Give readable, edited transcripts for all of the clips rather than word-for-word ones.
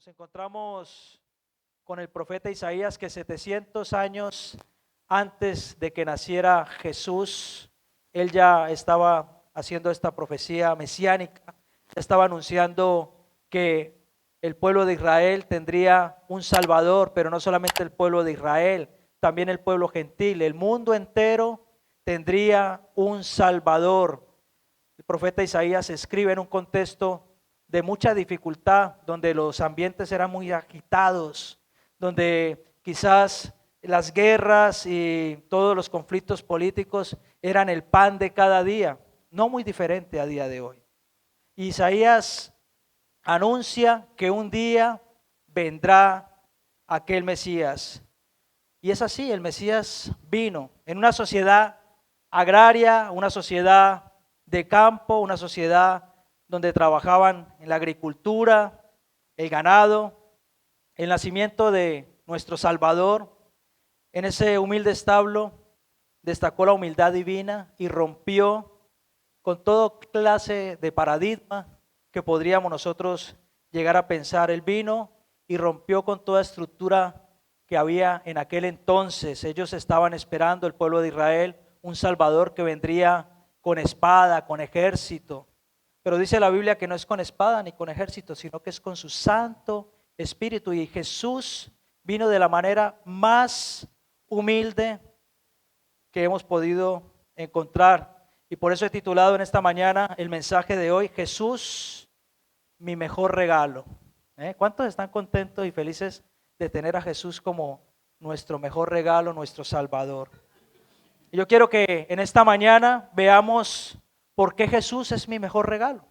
Nos encontramos con el profeta Isaías que 700 años antes de que naciera Jesús, él ya estaba haciendo esta profecía mesiánica, ya estaba anunciando que el pueblo de Israel tendría un Salvador, pero no solamente el pueblo de Israel, también el pueblo gentil, el mundo entero tendría un Salvador. El profeta Isaías escribe en un contexto de mucha dificultad, donde los ambientes eran muy agitados, donde quizás las guerras y todos los conflictos políticos eran el pan de cada día, no muy diferente a día de hoy. Isaías anuncia que un día vendrá aquel Mesías. Y es así, el Mesías vino en una sociedad agraria, una sociedad de campo, una sociedad donde trabajaban en la agricultura, el ganado, el nacimiento de nuestro Salvador. En ese humilde establo destacó la humildad divina y rompió con toda clase de paradigma que podríamos nosotros llegar a pensar. Él vino y rompió con toda estructura que había en aquel entonces. Ellos estaban esperando, el pueblo de Israel, un Salvador que vendría con espada, con ejército. Pero dice la Biblia que no es con espada ni con ejército, sino que es con su Santo Espíritu. Y Jesús vino de la manera más humilde que hemos podido encontrar. Y por eso he titulado en esta mañana el mensaje de hoy, Jesús, mi mejor regalo. ¿Cuántos están contentos y felices de tener a Jesús como nuestro mejor regalo, nuestro Salvador? Y yo quiero que en esta mañana veamos por qué Jesús es mi mejor regalo.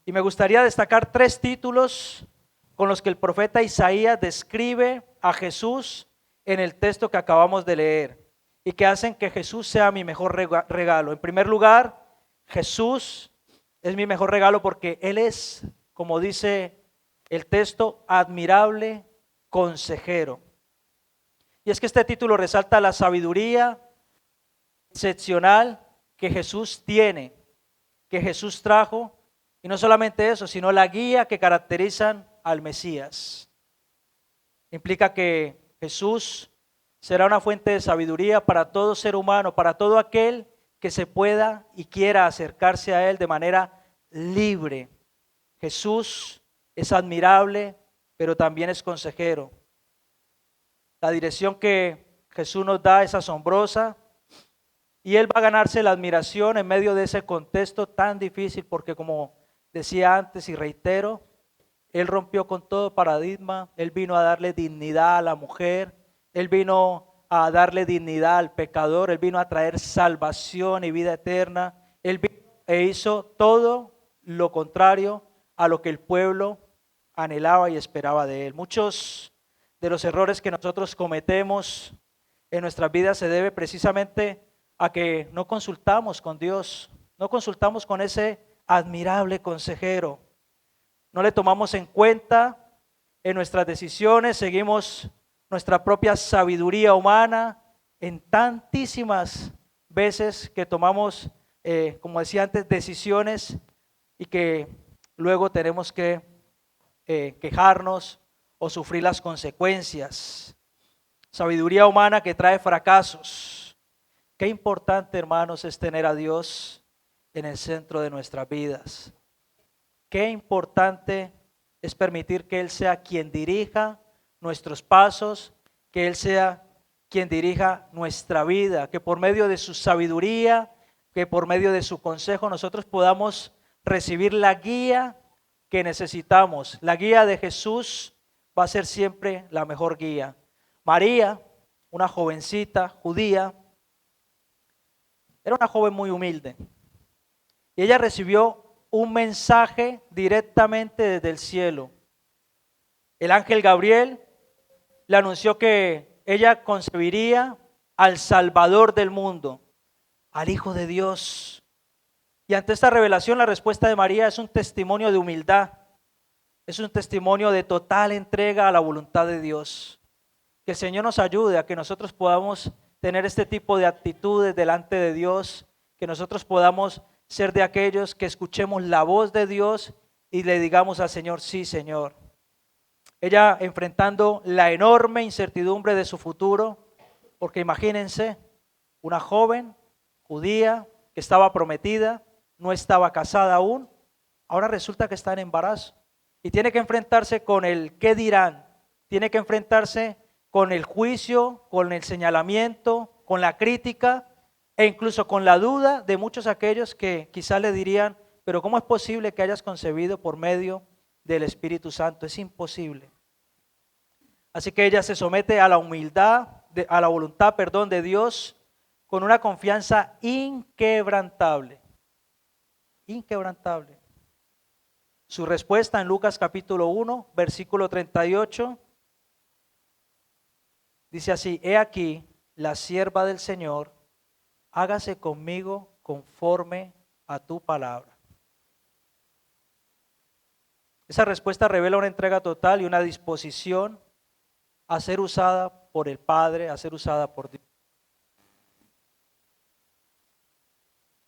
Y me gustaría destacar 3 títulos con los que el profeta Isaías describe a Jesús en el texto que acabamos de leer y que hacen que Jesús sea mi mejor regalo. En primer lugar, Jesús es mi mejor regalo porque Él es, como dice el texto, admirable consejero. Y es que este título resalta la sabiduría excepcional que Jesús tiene, que Jesús trajo, y no solamente eso, sino la guía que caracterizan al Mesías. Implica que Jesús será una fuente de sabiduría para todo ser humano, para todo aquel que se pueda y quiera acercarse a Él de manera libre. Jesús es admirable, pero también es consejero. La dirección que Jesús nos da es asombrosa y Él va a ganarse la admiración en medio de ese contexto tan difícil, porque como decía antes y reitero, Él rompió con todo paradigma. Él vino a darle dignidad a la mujer, Él vino a darle dignidad al pecador, Él vino a traer salvación y vida eterna. Él vino e hizo todo lo contrario a lo que el pueblo anhelaba y esperaba de Él. Muchos de los errores que nosotros cometemos en nuestras vidas se debe precisamente a que no consultamos con Dios, no consultamos con ese admirable consejero, no le tomamos en cuenta en nuestras decisiones, seguimos nuestra propia sabiduría humana en tantísimas veces que tomamos, como decía antes, decisiones y que luego tenemos que quejarnos o sufrir las consecuencias. Sabiduría humana que trae fracasos. Qué importante, hermanos, es tener a Dios en el centro de nuestras vidas. Qué importante es permitir que Él sea quien dirija nuestros pasos, que Él sea quien dirija nuestra vida, que por medio de su sabiduría, que por medio de su consejo nosotros podamos recibir la guía que necesitamos. La guía de Jesús va a ser siempre la mejor guía. María, una jovencita judía, era una joven muy humilde y ella recibió un mensaje directamente desde el cielo. El ángel Gabriel le anunció que ella concebiría al Salvador del mundo, al Hijo de Dios. Y ante esta revelación, la respuesta de María es un testimonio de humildad, es un testimonio de total entrega a la voluntad de Dios. Que el Señor nos ayude a que nosotros podamos tener este tipo de actitudes delante de Dios, que nosotros podamos ser de aquellos que escuchemos la voz de Dios y le digamos al Señor, sí, Señor, ella enfrentando la enorme incertidumbre de su futuro, porque imagínense, una joven judía que estaba prometida, no estaba casada aún, ahora resulta que está en embarazo y tiene que enfrentarse con el qué dirán, tiene que enfrentarse con el juicio, con el señalamiento, con la crítica e incluso con la duda de muchos aquellos que quizás le dirían, pero ¿cómo es posible que hayas concebido por medio del Espíritu Santo? Es imposible. Así que ella se somete a la humildad, a la voluntad, de Dios, con una confianza inquebrantable. Inquebrantable. Su respuesta en Lucas capítulo 1, versículo 38, dice así: he aquí la sierva del Señor, hágase conmigo conforme a tu palabra. Esa respuesta revela una entrega total y una disposición a ser usada por el Padre, a ser usada por Dios.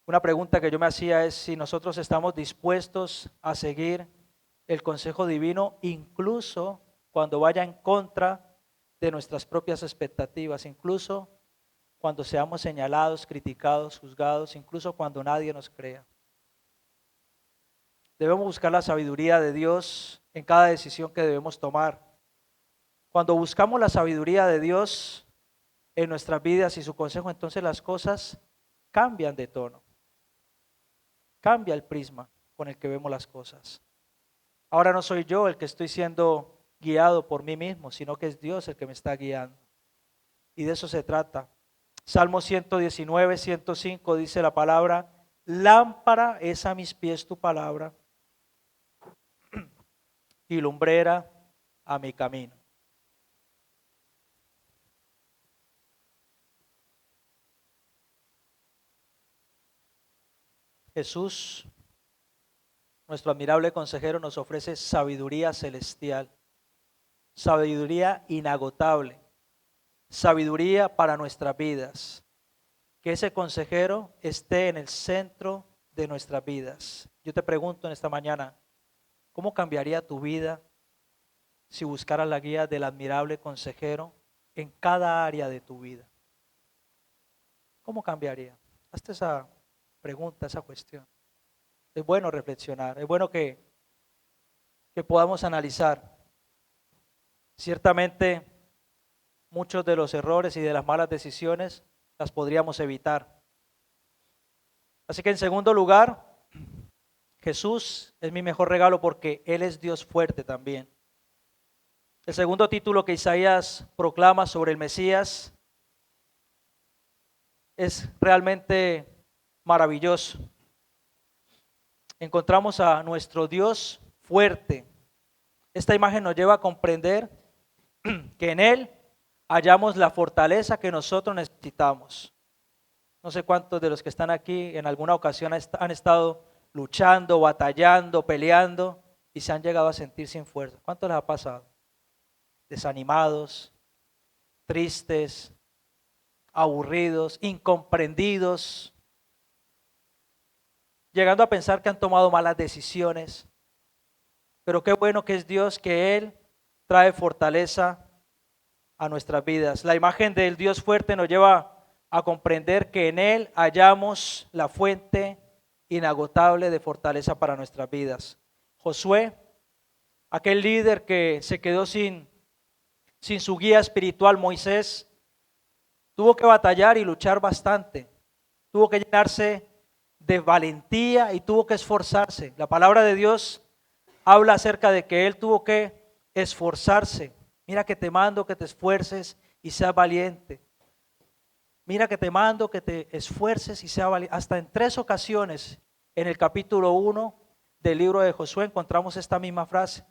Una pregunta que yo me hacía es si nosotros estamos dispuestos a seguir el consejo divino, incluso cuando vaya en contra de nuestras propias expectativas, incluso cuando seamos señalados, criticados, juzgados, incluso cuando nadie nos crea. Debemos buscar la sabiduría de Dios en cada decisión que debemos tomar. Cuando buscamos la sabiduría de Dios en nuestras vidas y su consejo, entonces las cosas cambian de tono. Cambia el prisma con el que vemos las cosas. Ahora no soy yo el que estoy siendo guiado por mí mismo, sino que es Dios el que me está guiando. Y de eso se trata. Salmo 119, 105 dice la palabra: lámpara es a mis pies tu palabra y lumbrera a mi camino. Jesús, nuestro admirable consejero, nos ofrece sabiduría celestial, sabiduría inagotable, sabiduría para nuestras vidas. Que ese consejero esté en el centro de nuestras vidas. Yo te pregunto en esta mañana, ¿cómo cambiaría tu vida si buscaras la guía del admirable consejero en cada área de tu vida? ¿Cómo cambiaría? Hazte esa pregunta, esa cuestión. Es bueno reflexionar, es bueno que podamos analizar. Ciertamente, muchos de los errores y de las malas decisiones las podríamos evitar. Así que en segundo lugar, Jesús es mi mejor regalo porque Él es Dios fuerte también. El segundo título que Isaías proclama sobre el Mesías es realmente maravilloso. Encontramos a nuestro Dios fuerte. Esta imagen nos lleva a comprender que en Él hallamos la fortaleza que nosotros necesitamos. No sé cuántos de los que están aquí en alguna ocasión han estado luchando, batallando, peleando y se han llegado a sentir sin fuerza. ¿Cuánto les ha pasado? Desanimados, tristes, aburridos, incomprendidos, llegando a pensar que han tomado malas decisiones. Pero qué bueno que es Dios, que Él trae fortaleza a nuestras vidas. La imagen del Dios fuerte nos lleva a comprender que en Él hallamos la fuente inagotable de fortaleza para nuestras vidas. Josué, aquel líder que se quedó sin su guía espiritual, Moisés, tuvo que batallar y luchar bastante. Tuvo que llenarse de valentía y tuvo que esforzarse. La palabra de Dios habla acerca de que él tuvo que esforzarse. Mira que te mando que te esfuerces y seas valiente. Mira que te mando que te esfuerces y seas valiente. Hasta en 3 ocasiones en el capítulo 1 del libro de Josué encontramos esta misma frase.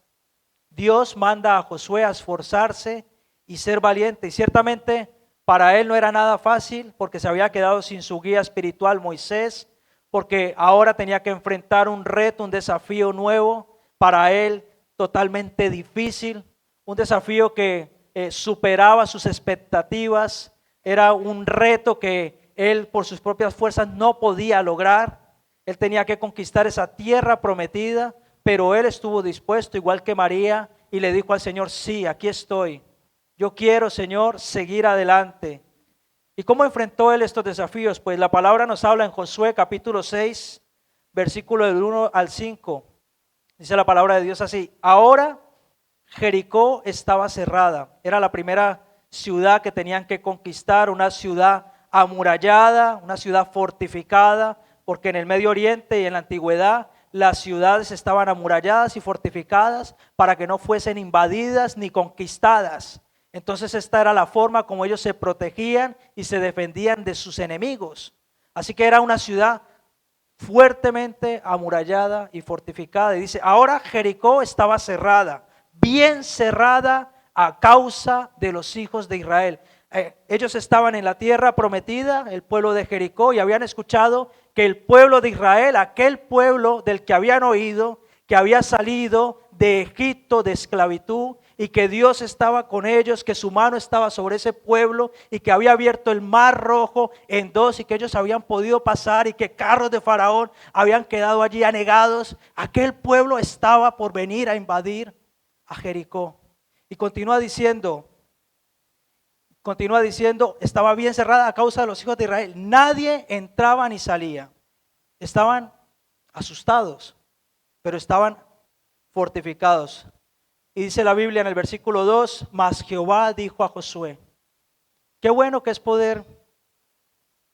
Dios manda a Josué a esforzarse y ser valiente. Y ciertamente para él no era nada fácil porque se había quedado sin su guía espiritual Moisés, porque ahora tenía que enfrentar un reto, un desafío nuevo, para él totalmente difícil, un desafío que superaba sus expectativas, era un reto que él por sus propias fuerzas no podía lograr. Él tenía que conquistar esa tierra prometida, pero él estuvo dispuesto, igual que María, y le dijo al Señor, sí, aquí estoy. Yo quiero, Señor, seguir adelante. ¿Y cómo enfrentó él estos desafíos? Pues la palabra nos habla en Josué capítulo 6, versículo del 1 al 5. Dice la palabra de Dios así: ahora Jericó estaba cerrada. Era la primera ciudad que tenían que conquistar, una ciudad amurallada, una ciudad fortificada, porque en el Medio Oriente y en la antigüedad las ciudades estaban amuralladas y fortificadas para que no fuesen invadidas ni conquistadas. Entonces esta era la forma como ellos se protegían y se defendían de sus enemigos. Así que era una ciudad fuertemente amurallada y fortificada. Y dice, ahora Jericó estaba cerrada, bien cerrada a causa de los hijos de Israel. Ellos estaban en la tierra prometida, el pueblo de Jericó, y habían escuchado que el pueblo de Israel, aquel pueblo del que habían oído, que había salido de Egipto de esclavitud, y que Dios estaba con ellos, que su mano estaba sobre ese pueblo y que había abierto el mar Rojo en dos y que ellos habían podido pasar y que carros de Faraón habían quedado allí anegados. Aquel pueblo estaba por venir a invadir a Jericó. Y continúa diciendo, estaba bien cerrada a causa de los hijos de Israel. Nadie entraba ni salía. Estaban asustados, pero estaban fortificados. Y dice la Biblia en el versículo 2, mas Jehová dijo a Josué, qué bueno que es poder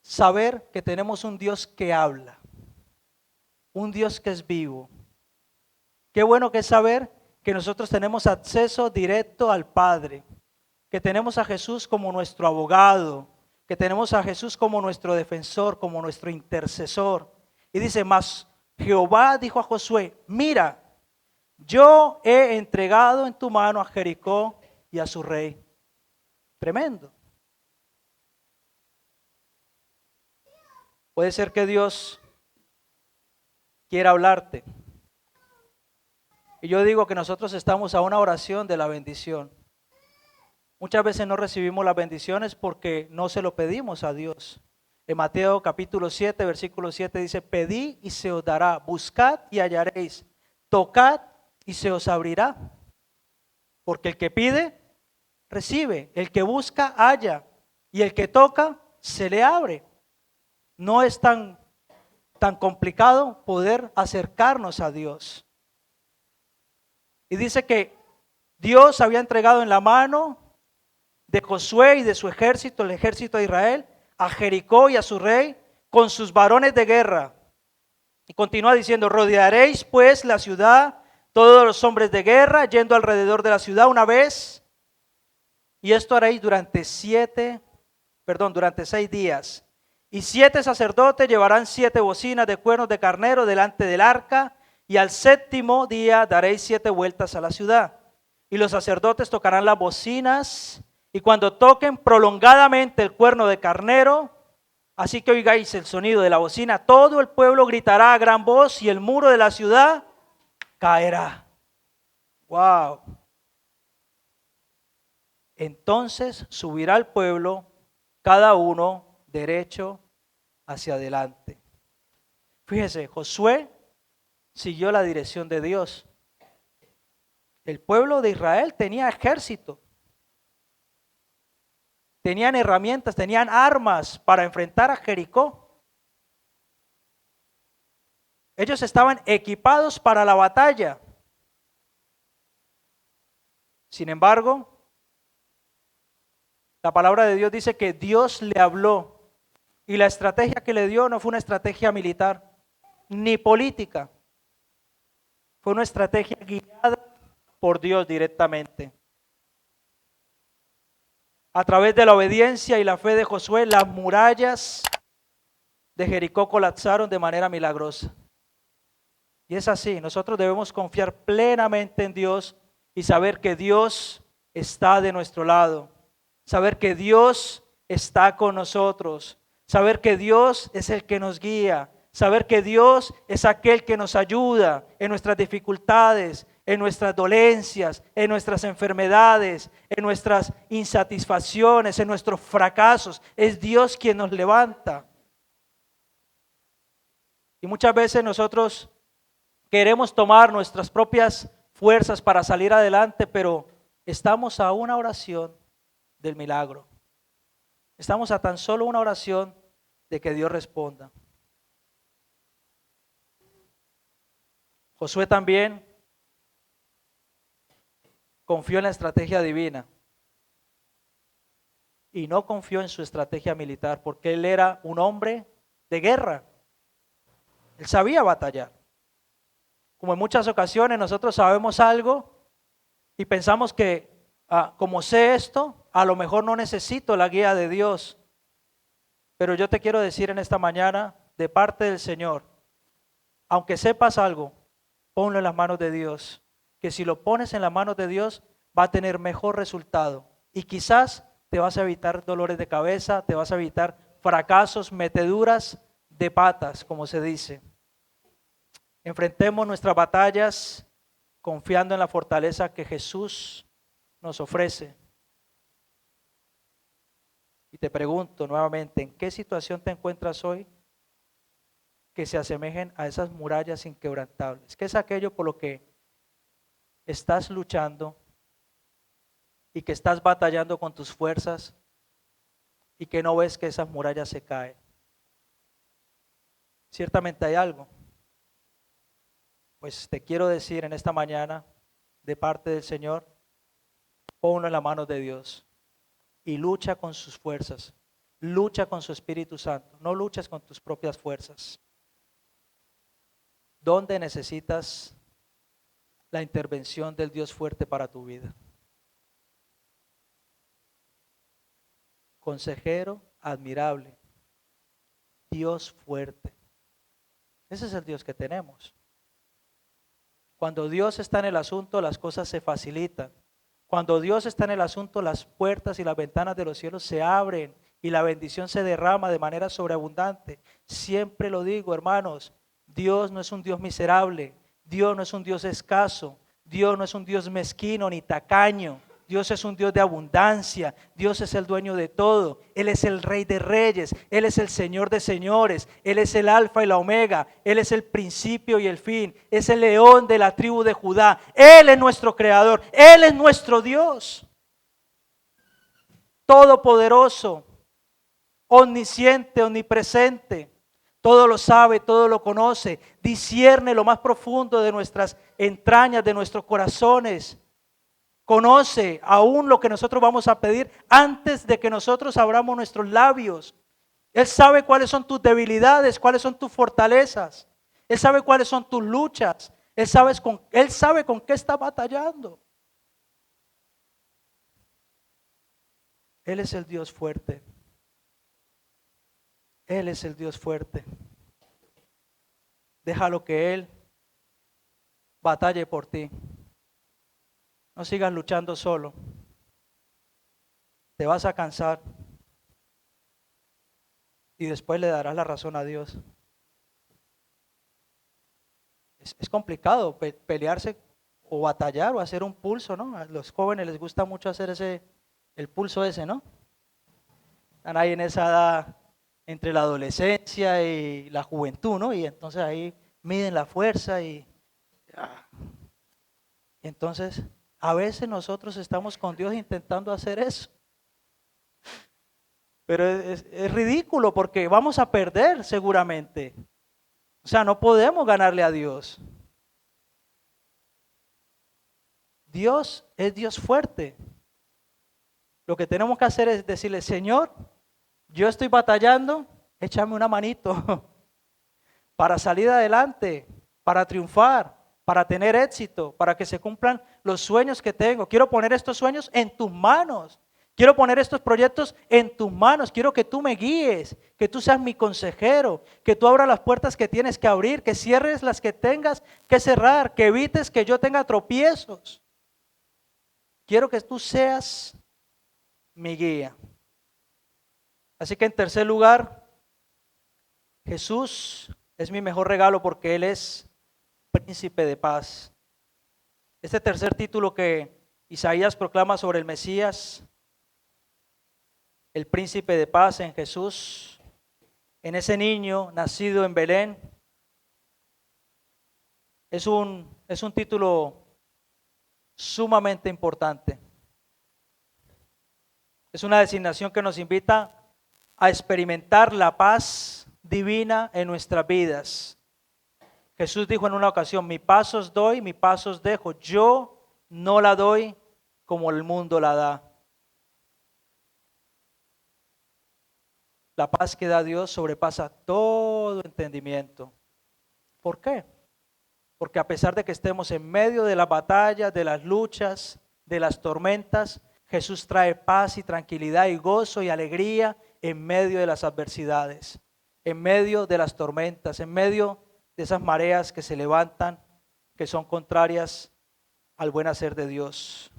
saber que tenemos un Dios que habla, un Dios que es vivo. Qué bueno que es saber que nosotros tenemos acceso directo al Padre, que tenemos a Jesús como nuestro abogado, que tenemos a Jesús como nuestro defensor, como nuestro intercesor. Y dice, mas Jehová dijo a Josué, mira, yo he entregado en tu mano a Jericó y a su rey. Tremendo. Puede ser que Dios quiera hablarte. Y yo digo que nosotros estamos a una oración de la bendición. Muchas veces no recibimos las bendiciones porque no se lo pedimos a Dios. En Mateo capítulo 7, versículo 7 dice, pedid y se os dará, buscad y hallaréis, tocad y se os abrirá. Porque el que pide, recibe, el que busca, halla, y el que toca, se le abre. No es tan complicado poder acercarnos a Dios. Y dice que Dios había entregado en la mano de Josué y de su ejército, el ejército de Israel, a Jericó y a su rey, con sus varones de guerra. Y continúa diciendo, rodearéis pues la ciudad, todos los hombres de guerra, yendo alrededor de la ciudad una vez, y esto haréis durante 6 días. Y 7 sacerdotes llevarán 7 bocinas de cuernos de carnero delante del arca, y al 7º día daréis 7 vueltas a la ciudad. Y los sacerdotes tocarán las bocinas, y cuando toquen prolongadamente el cuerno de carnero, así que oigáis el sonido de la bocina, todo el pueblo gritará a gran voz, y el muro de la ciudad caerá. Wow. Entonces subirá el pueblo, cada uno derecho hacia adelante. Fíjese, Josué siguió la dirección de Dios. El pueblo de Israel tenía ejército, tenían herramientas, tenían armas para enfrentar a Jericó. Ellos estaban equipados para la batalla. Sin embargo, la palabra de Dios dice que Dios le habló y la estrategia que le dio no fue una estrategia militar ni política. Fue una estrategia guiada por Dios directamente. A través de la obediencia y la fe de Josué, las murallas de Jericó colapsaron de manera milagrosa. Y es así, nosotros debemos confiar plenamente en Dios y saber que Dios está de nuestro lado. Saber que Dios está con nosotros. Saber que Dios es el que nos guía. Saber que Dios es aquel que nos ayuda en nuestras dificultades, en nuestras dolencias, en nuestras enfermedades, en nuestras insatisfacciones, en nuestros fracasos. Es Dios quien nos levanta. Y muchas veces nosotros queremos tomar nuestras propias fuerzas para salir adelante, pero estamos a una oración del milagro. Estamos a tan solo una oración de que Dios responda. Josué también confió en la estrategia divina y no confió en su estrategia militar, porque él era un hombre de guerra. Él sabía batallar. Como en muchas ocasiones nosotros sabemos algo y pensamos que como sé esto, a lo mejor no necesito la guía de Dios. Pero yo te quiero decir en esta mañana, de parte del Señor, aunque sepas algo, ponlo en las manos de Dios, que si lo pones en las manos de Dios va a tener mejor resultado y quizás te vas a evitar dolores de cabeza, te vas a evitar fracasos, meteduras de patas, como se dice. Enfrentemos nuestras batallas confiando en la fortaleza que Jesús nos ofrece. Y te pregunto nuevamente, ¿en qué situación te encuentras hoy que se asemejen a esas murallas inquebrantables? ¿Qué es aquello por lo que estás luchando y que estás batallando con tus fuerzas y que no ves que esas murallas se caen? Ciertamente hay algo. Pues te quiero decir en esta mañana, de parte del Señor, ponlo en las manos de Dios y lucha con sus fuerzas, lucha con su Espíritu Santo, no luches con tus propias fuerzas. ¿Dónde necesitas la intervención del Dios fuerte para tu vida? Consejero admirable, Dios fuerte. Ese es el Dios que tenemos. Cuando Dios está en el asunto, las cosas se facilitan. Cuando Dios está en el asunto, las puertas y las ventanas de los cielos se abren y la bendición se derrama de manera sobreabundante. Siempre lo digo, hermanos, Dios no es un Dios miserable, Dios no es un Dios escaso, Dios no es un Dios mezquino ni tacaño. Dios es un Dios de abundancia, Dios es el dueño de todo, Él es el Rey de Reyes, Él es el Señor de Señores, Él es el Alfa y la Omega, Él es el principio y el fin, es el león de la tribu de Judá, Él es nuestro creador, Él es nuestro Dios, todopoderoso, omnisciente, omnipresente, todo lo sabe, todo lo conoce, discierne lo más profundo de nuestras entrañas, de nuestros corazones. Conoce aún lo que nosotros vamos a pedir antes de que nosotros abramos nuestros labios. Él sabe cuáles son tus debilidades, cuáles son tus fortalezas. Él sabe cuáles son tus luchas. Él sabe con qué estás batallando. Él es el Dios fuerte. Él es el Dios fuerte. Déjalo que Él batalle por ti. No sigas luchando solo. Te vas a cansar. Y después le darás la razón a Dios. Es complicado pelearse o batallar o hacer un pulso, ¿no? A los jóvenes les gusta mucho hacer el pulso ese, ¿no? Están ahí en esa edad entre la adolescencia y la juventud, ¿no? Y entonces ahí miden la fuerza y entonces a veces nosotros estamos con Dios intentando hacer eso. Pero es ridículo porque vamos a perder seguramente. O sea, no podemos ganarle a Dios. Dios es Dios fuerte. Lo que tenemos que hacer es decirle, Señor, yo estoy batallando, échame una manito para salir adelante, para triunfar, para tener éxito, para que se cumplan los sueños que tengo. Quiero poner estos sueños en tus manos. Quiero poner estos proyectos en tus manos. Quiero que tú me guíes, que tú seas mi consejero, que tú abras las puertas que tienes que abrir, que cierres las que tengas que cerrar, que evites que yo tenga tropiezos. Quiero que tú seas mi guía. Así que en tercer lugar, Jesús es mi mejor regalo porque Él es príncipe de paz. Este tercer título que Isaías proclama sobre el Mesías, el príncipe de paz en Jesús, en ese niño nacido en Belén, es un título sumamente importante. Es una designación que nos invita a experimentar la paz divina en nuestras vidas. Jesús dijo en una ocasión: mi paz os doy, mi paz os dejo. Yo no la doy como el mundo la da. La paz que da Dios sobrepasa todo entendimiento. ¿Por qué? Porque a pesar de que estemos en medio de las batallas, de las luchas, de las tormentas, Jesús trae paz y tranquilidad y gozo y alegría en medio de las adversidades, en medio de las tormentas, en medio de esas mareas que se levantan, que son contrarias al buen hacer de Dios.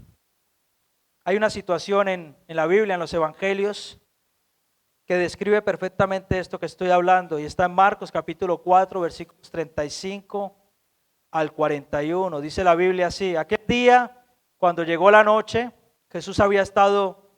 Hay una situación en la Biblia, en los Evangelios, que describe perfectamente esto que estoy hablando, y está en Marcos capítulo 4, versículos 35 al 41. Dice la Biblia así: aquel día, cuando llegó la noche, Jesús había estado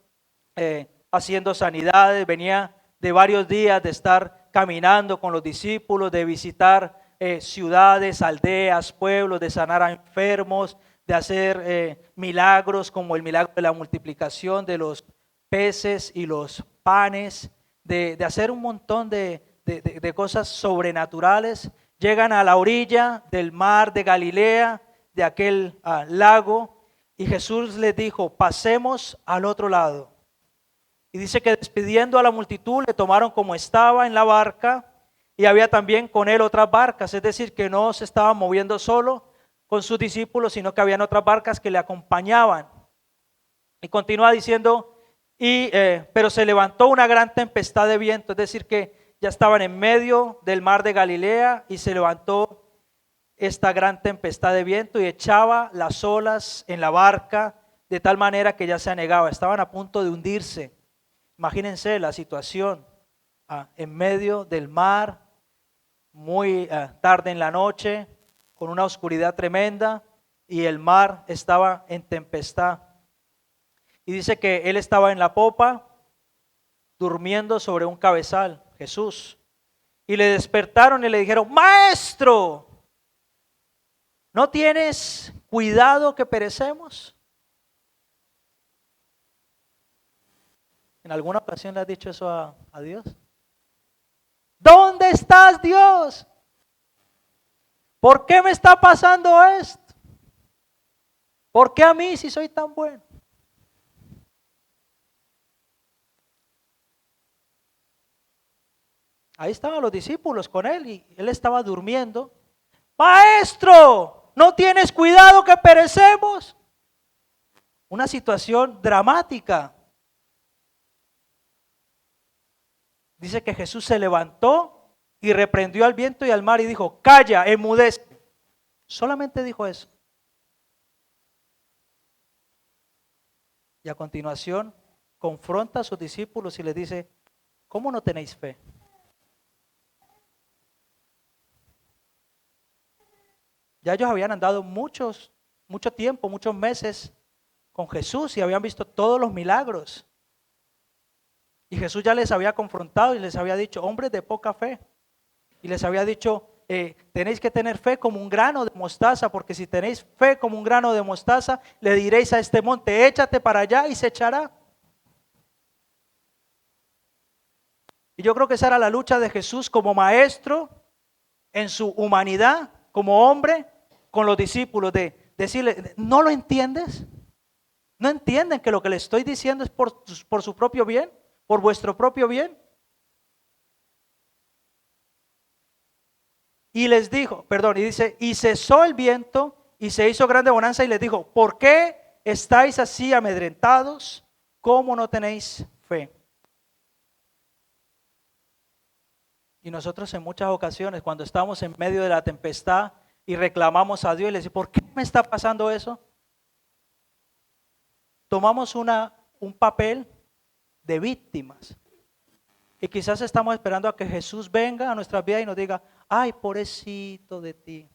haciendo sanidades, venía de varios días de estar caminando con los discípulos, de visitar ciudades, aldeas, pueblos, de sanar a enfermos, de hacer milagros como el milagro de la multiplicación de los peces y los panes, de hacer un montón de cosas sobrenaturales. Llegan a la orilla del mar de Galilea, de aquel lago, y Jesús les dijo: pasemos al otro lado. Y dice que despidiendo a la multitud, le tomaron como estaba en la barca, y había también con él otras barcas, es decir, que no se estaba moviendo solo con sus discípulos, sino que habían otras barcas que le acompañaban. Y continúa diciendo: pero se levantó una gran tempestad de viento, es decir, que ya estaban en medio del mar de Galilea y se levantó esta gran tempestad de viento y echaba las olas en la barca de tal manera que ya se anegaba, estaban a punto de hundirse. Imagínense la situación, en medio del mar, muy tarde en la noche, con una oscuridad tremenda, y el mar estaba en tempestad. Y dice que él estaba en la popa, durmiendo sobre un cabezal, Jesús. Y le despertaron y le dijeron: maestro, ¿no tienes cuidado que perecemos? ¿En alguna ocasión le has dicho eso a Dios? ¿Dónde estás, Dios? ¿Por qué me está pasando esto? ¿Por qué a mí si soy tan bueno? Ahí estaban los discípulos con él y él estaba durmiendo. Maestro, ¿no tienes cuidado que perecemos? Una situación dramática. Dice que Jesús se levantó y reprendió al viento y al mar y dijo: calla, enmudece. Solamente dijo eso. Y a continuación confronta a sus discípulos y les dice: ¿cómo no tenéis fe? Ya ellos habían andado mucho tiempo, muchos meses con Jesús y habían visto todos los milagros. Y Jesús ya les había confrontado y les había dicho: hombres de poca fe. Y les había dicho: tenéis que tener fe como un grano de mostaza, porque si tenéis fe como un grano de mostaza, le diréis a este monte: échate para allá, y se echará. Y yo creo que esa era la lucha de Jesús como maestro en su humanidad, como hombre, con los discípulos, de decirle: ¿no lo entiendes? ¿No entienden que lo que les estoy diciendo es por su propio bien? ¿Por vuestro propio bien? Y les dijo, y dice: y cesó el viento y se hizo grande bonanza, y les dijo: ¿por qué estáis así amedrentados? ¿Cómo no tenéis fe? Y nosotros en muchas ocasiones, cuando estamos en medio de la tempestad y reclamamos a Dios y le decimos: ¿por qué me está pasando eso? Tomamos un papel de víctimas. Y quizás estamos esperando a que Jesús venga a nuestras vidas y nos diga: ay, pobrecito de ti.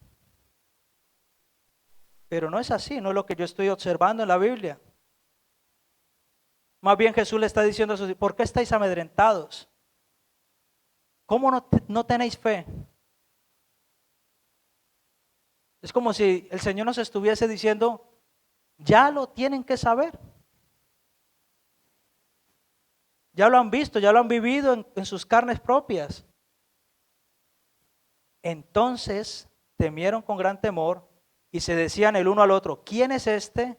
Pero no es así, no es lo que yo estoy observando en la Biblia. Más bien Jesús le está diciendo a sus discípulos: ¿por qué estáis amedrentados? ¿Cómo no tenéis fe? Es como si el Señor nos estuviese diciendo: Ya lo tienen que saber. Ya lo han visto, ya lo han vivido en sus carnes propias. Entonces temieron con gran temor y se decían el uno al otro, ¿quién es este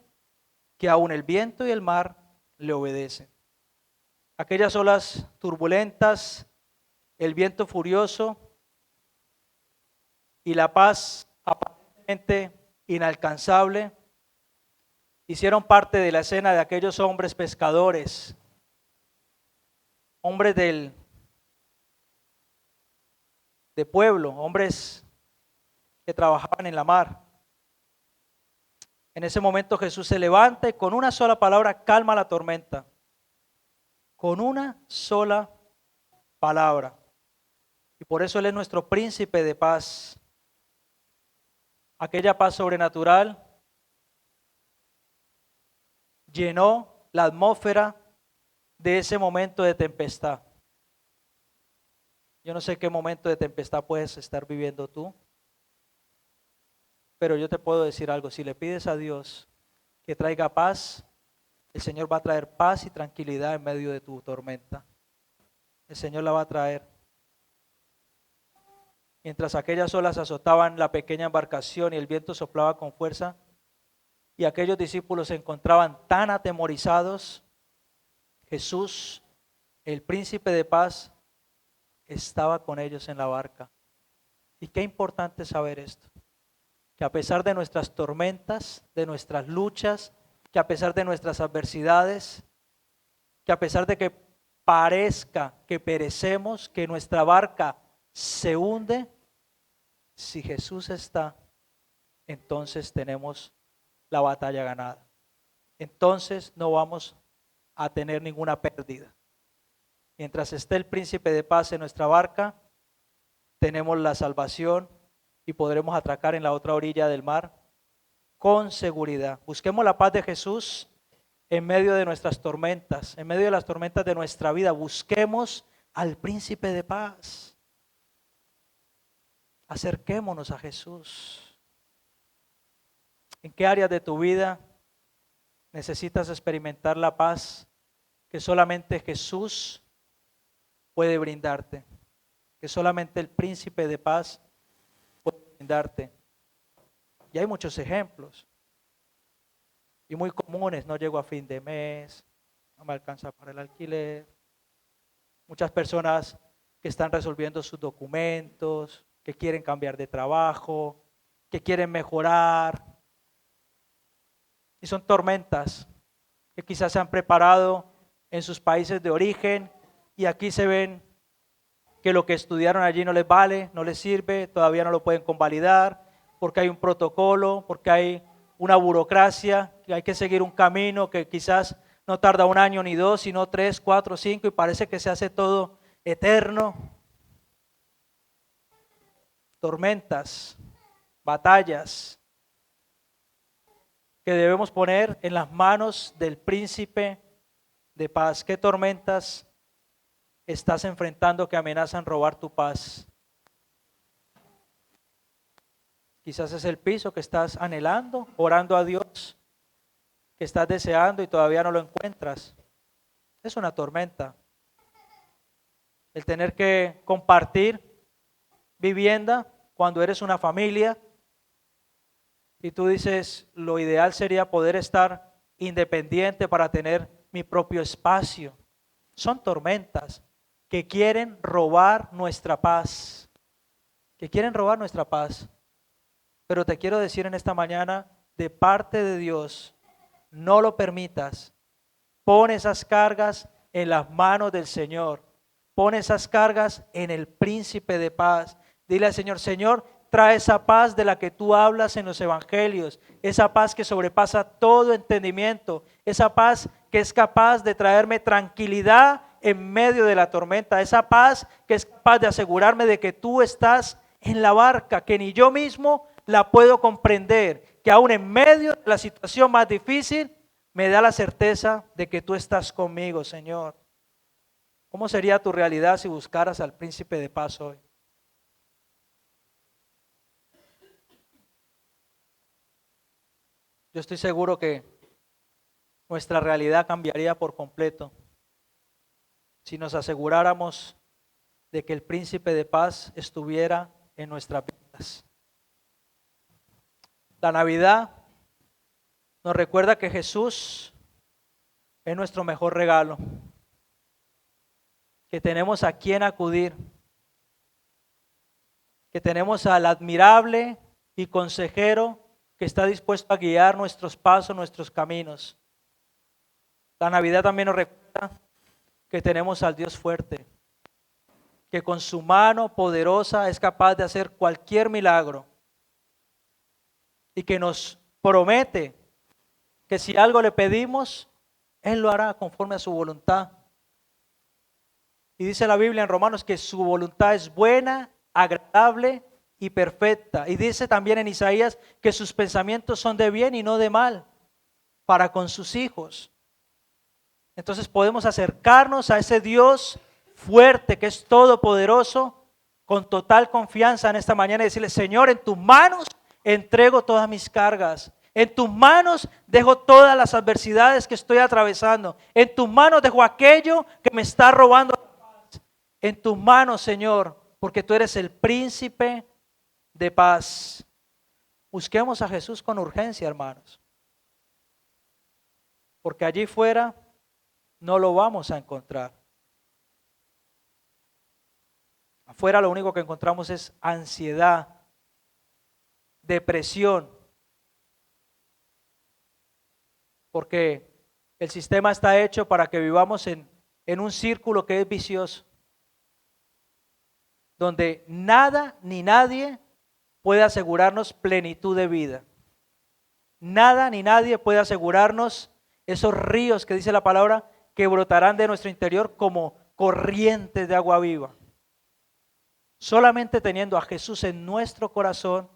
que aun el viento y el mar le obedecen? Aquellas olas turbulentas, el viento furioso y la paz aparentemente inalcanzable hicieron parte de la escena de aquellos hombres pescadores, hombres de pueblo, hombres que trabajaban en la mar. En ese momento Jesús se levanta y con una sola palabra calma la tormenta. Con una sola palabra. Y por eso Él es nuestro príncipe de paz. Aquella paz sobrenatural llenó la atmósfera de ese momento de tempestad. Yo no sé qué momento de tempestad puedes estar viviendo tú, pero yo te puedo decir algo, si le pides a Dios que traiga paz, el Señor va a traer paz y tranquilidad en medio de tu tormenta. El Señor la va a traer. Mientras aquellas olas azotaban la pequeña embarcación y el viento soplaba con fuerza, y aquellos discípulos se encontraban tan atemorizados, Jesús, el príncipe de paz, estaba con ellos en la barca. Y qué importante saber esto, que a pesar de nuestras tormentas, de nuestras luchas, que a pesar de nuestras adversidades, que a pesar de que parezca que perecemos, que nuestra barca se hunde, si Jesús está, entonces tenemos la batalla ganada. Entonces no vamos a tener ninguna pérdida. Mientras esté el príncipe de paz en nuestra barca, tenemos la salvación y podremos atracar en la otra orilla del mar con seguridad. Busquemos la paz de Jesús en medio de nuestras tormentas, en medio de las tormentas de nuestra vida. Busquemos al príncipe de paz. Acerquémonos a Jesús. ¿En qué áreas de tu vida necesitas experimentar la paz que solamente Jesús puede brindarte? Que solamente el príncipe de paz puede brindarte. Y hay muchos ejemplos. Y muy comunes, no llego a fin de mes, no me alcanza para el alquiler. Muchas personas que están resolviendo sus documentos, que quieren cambiar de trabajo, que quieren mejorar. Y son tormentas que quizás se han preparado en sus países de origen y aquí se ven que lo que estudiaron allí no les vale, no les sirve, todavía no lo pueden convalidar, porque hay un protocolo, porque hay una burocracia, que hay que seguir un camino que quizás no tarda un año ni dos, sino 3, 4, 5 y parece que se hace todo eterno. Tormentas, batallas que debemos poner en las manos del príncipe de paz. ¿Qué tormentas estás enfrentando que amenazan robar tu paz? Quizás es el piso que estás anhelando, orando a Dios, que estás deseando y todavía no lo encuentras. Es una tormenta. El tener que compartir vivienda cuando eres una familia y tú dices, lo ideal sería poder estar independiente para tener mi propio espacio. Son tormentas que quieren robar nuestra paz, que quieren robar nuestra paz. Pero te quiero decir en esta mañana, de parte de Dios, no lo permitas. Pon esas cargas en las manos del Señor. Pon esas cargas en el príncipe de paz. Dile al Señor, Señor, trae esa paz de la que tú hablas en los evangelios, esa paz que sobrepasa todo entendimiento, esa paz que es capaz de traerme tranquilidad en medio de la tormenta, esa paz que es capaz de asegurarme de que tú estás en la barca, que ni yo mismo la puedo comprender, que aún en medio de la situación más difícil me da la certeza de que tú estás conmigo, Señor. ¿Cómo sería tu realidad si buscaras al príncipe de paz hoy? Yo estoy seguro que nuestra realidad cambiaría por completo si nos aseguráramos de que el príncipe de paz estuviera en nuestras vidas. La Navidad nos recuerda que Jesús es nuestro mejor regalo, que tenemos a quien acudir, que tenemos al admirable y consejero que está dispuesto a guiar nuestros pasos, nuestros caminos. La Navidad también nos recuerda que tenemos al Dios fuerte, que con su mano poderosa es capaz de hacer cualquier milagro y que nos promete que si algo le pedimos, Él lo hará conforme a su voluntad. Y dice la Biblia en Romanos que su voluntad es buena, agradable y perfecta. Y dice también en Isaías que sus pensamientos son de bien y no de mal para con sus hijos. Entonces podemos acercarnos a ese Dios fuerte que es todopoderoso con total confianza en esta mañana y decirle: Señor, en tus manos entrego todas mis cargas. En tus manos dejo todas las adversidades que estoy atravesando. En tus manos dejo aquello que me está robando la paz. En tus manos, Señor, porque tú eres el príncipe de paz. Busquemos a Jesús con urgencia, hermanos, porque allí fuera no lo vamos a encontrar. Afuera lo único que encontramos es ansiedad, depresión, porque el sistema está hecho para que vivamos en un círculo que es vicioso, donde nada ni nadie puede asegurarnos plenitud de vida. Nada ni nadie puede asegurarnos esos ríos que dice la palabra que brotarán de nuestro interior como corrientes de agua viva. Solamente teniendo a Jesús en nuestro corazón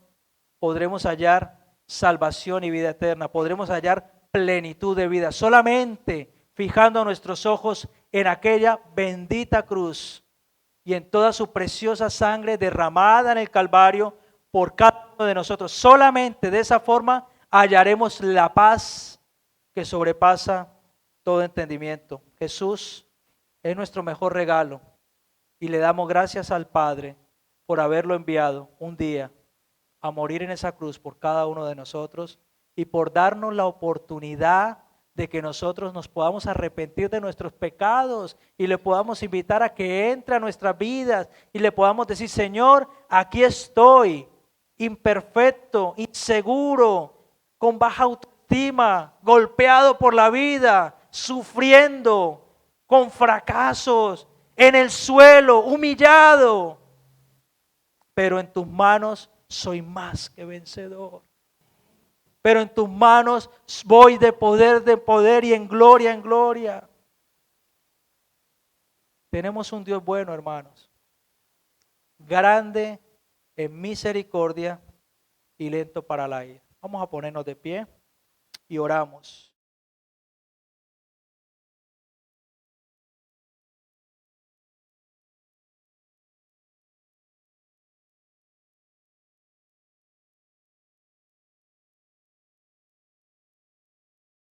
podremos hallar salvación y vida eterna, podremos hallar plenitud de vida. Solamente fijando nuestros ojos en aquella bendita cruz y en toda su preciosa sangre derramada en el Calvario por cada uno de nosotros. Solamente de esa forma hallaremos la paz que sobrepasa todo entendimiento. Jesús es nuestro mejor regalo y le damos gracias al Padre por haberlo enviado un día a morir en esa cruz por cada uno de nosotros y por darnos la oportunidad de que nosotros nos podamos arrepentir de nuestros pecados y le podamos invitar a que entre a nuestras vidas y le podamos decir: Señor, aquí estoy, imperfecto, inseguro, con baja autoestima, golpeado por la vida, sufriendo, con fracasos, en el suelo, humillado. Pero en tus manos soy más que vencedor. Pero en tus manos voy de poder y en gloria. Tenemos un Dios bueno, hermanos, grande en misericordia y lento para la ira. Vamos a ponernos de pie y oramos.